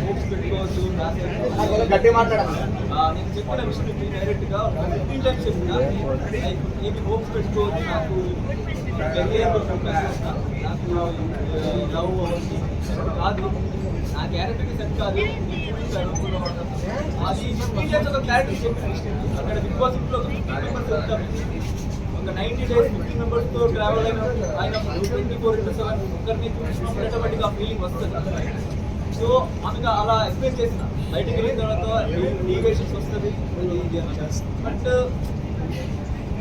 Hopes పెట్టుకోవచ్చు. గట్టి మాట్లాడాలి. నేను చెప్పిన విషయం డైరెక్ట్గా 15 టైమ్స్ చెప్పిన ఏమి హోప్స్ పెట్టుకోవచ్చు. నాకు నాకు లవ్ కాదు, నా క్యారెక్టర్కి సెట్ కాదు. అది 15 టైమ్స్ ఒక క్యారెక్టర్ చెప్పిన అక్కడ బిగ్ బాస్ ఇంట్లో ఒక 15 మెంబర్స్ ఉంటారు. ఒక 90 డేస్ 15 మెంబర్స్తో ట్రావెల్ అయినప్పుడు 24/7 ఒకరిని చూసినప్పుడు ఆటోమేటిక్గా ఫీలింగ్ వస్తుంది. సో ఆమెకు అలా ఎక్స్ప్లెయిన్ చేసిన బయటికి వెళ్ళిన తర్వాత డీవియేషన్స్ వస్తుంది. బట్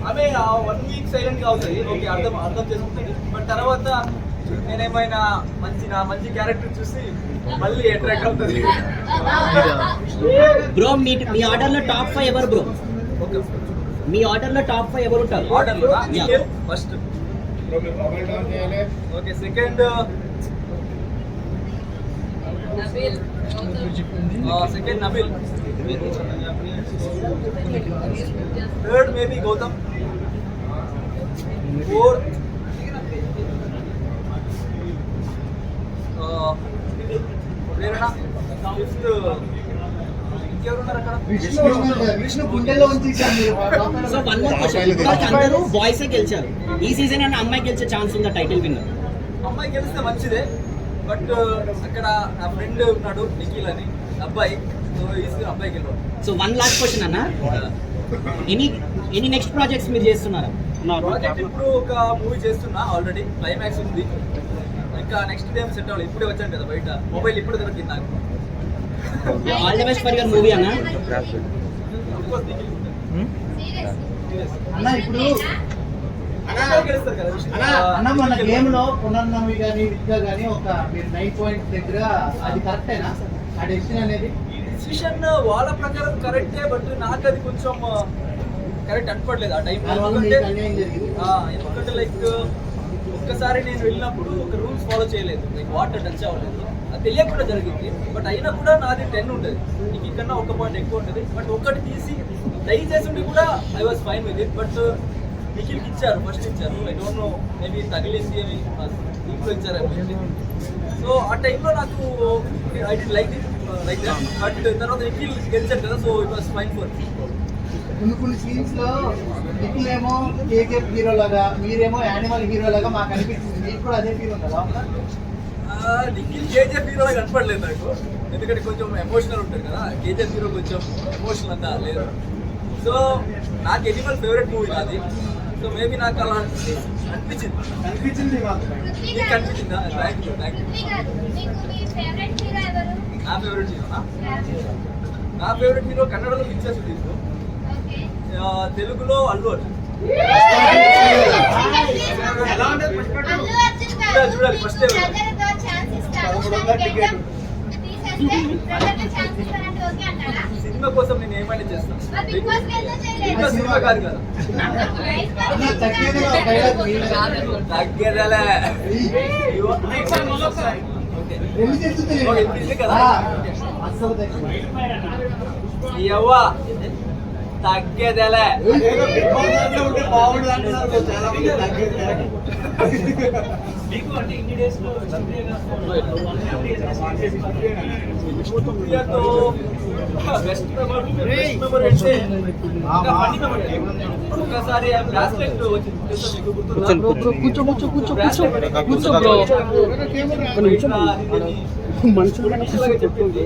ఆమె 1 వీక్ సైలెంట్గా అవుతుంది. ఓకే, అర్థం చేసుకుంటుంది. బట్ తర్వాత నేనేమైనా మంచి క్యారెక్టర్ చూసి మళ్ళీ అట్రాక్ట్ అవుతుంది. బ్రో మీ ఆర్డర్లో టాప్ 5 ఎవరు బ్రో? ఓకే, మీ ఆర్డర్లో టాప్ 5 ఎవరు ఉంటారు? ఆర్డర్లో first, okay, second Nabeel, third maybe Gautam, fourth Prerana, fifth ఇంకెవరున్నారు అక్కడ? విష్ణు గుండెల్లో ఉంది. సో వన్ మోర్ క్వశ్చన్, అందరూ బాయ్స్ గెలిచారు. ఈ సీజన్ అన్న అమ్మాయి గెలిచే ఛాన్స్ ఉందా టైటిల్ విన్నర్? అమ్మాయి గెలిస్తే మంచిదే. బట్ అక్కడ నా ఫ్రెండ్ ఉన్నాడు నిఖిల్ అని అబ్బాయి, సో ఈజీగా అబ్బాయి గెలవాలి. సో వన్ లాస్ట్ క్వశ్చన్ అన్న, ఎనీ నెక్స్ట్ ప్రాజెక్ట్స్ మీరు చేస్తున్నారా? ప్రాజెక్ట్ ఇప్పుడు ఒక మూవీ చేస్తున్నా, ఆల్రెడీ క్లైమాక్స్ ఉంది. ఇంకా నెక్స్ట్ టైం సెట్ అవ్వాలి. ఇప్పుడే వచ్చాను కదా బయట, మొబైల్ ఇప్పుడు దొరికింది నాకు. All the best for your movie అన్న. అన్న ఇప్పుడు గెలుస్తారు కదా అన్న మన గేమ్ లో పునర్నవి కానీ విద్య కానీ ఒక మీరు 9 పాయింట్స్ దగ్గర అది కరెక్టేనా? ఆ డెసిషన్ అనేది డిసిషన్ వాళ్ళ ప్రకారం కరెక్టే. బట్ నాకు అది కొంచెం కరెక్ట్ అనిపడలేదు ఆ టైంలో. ఎందుకంటే లైక్ ఒక్కసారి నేను వెళ్ళినప్పుడు ఒక రూల్స్ ఫాలో చేయలేదు, లైక్ వాటర్ టచ్ అవ్వలేదు. అది తెలియకుండా జరిగింది. బట్ అయినా కూడా నాది 10 ఉంటుంది, నీకు కన్నా 1 పాయింట్ ఎక్కువ ఉంటుంది. బట్ ఒక్కటి తీసి ట్రై చేసి ఉండి కూడా I was fine with it. But నిఖిల్కి ఇచ్చారు, ఫస్ట్ ఇచ్చారు. ఐ డోంట్ నో, మేబీ తగిలింది అని ఇంట్లో ఇచ్చారు. సో ఆ టైంలో నాకు I'd like it like that. But తర్వాత నిఖిల్ గెలిచారు కదా, so it was fine for me. కొన్ని సీన్స్ లో నిఖిల్ ఏమో కేజీఎఫ్ హీరో లాగా, మీరేమో యానిమల్ హీరో లాగా మాకు అనిపిస్తుంది. మీకు కూడా అదే ఫీల్ ఉందా? నిఖిల్ కేజీఎఫ్ హీరో లాగా కనపడలేదు నాకు, ఎందుకంటే కొంచెం ఎమోషనల్ ఉంటుంది కదా. కేజీఎఫ్ హీరో కొంచెం ఎమోషనల్ అంతా లేదు. సో నాకు ఎనిమల్ ఫేవరెట్ మూవీ నాది. సో మేబీ నాకు అలా అనిపించింది. మాకు మీకు అనిపించిందా? Thank you. నా ఫేవరెట్ హీరో కన్నడలో పిక్చర్స్ తీసు, తెలుగులో అల్లు అర్జున్. చూడాలి ఫస్ట్ సినిమా కోసం నేను ఏమైనా చేస్తాను. సినిమా కాదు కదా, తగ్గేదలే కదా ఎవ్వ తగ్గేదలే. ఒకసారి బ్రాస్లెట్ చెప్పింది.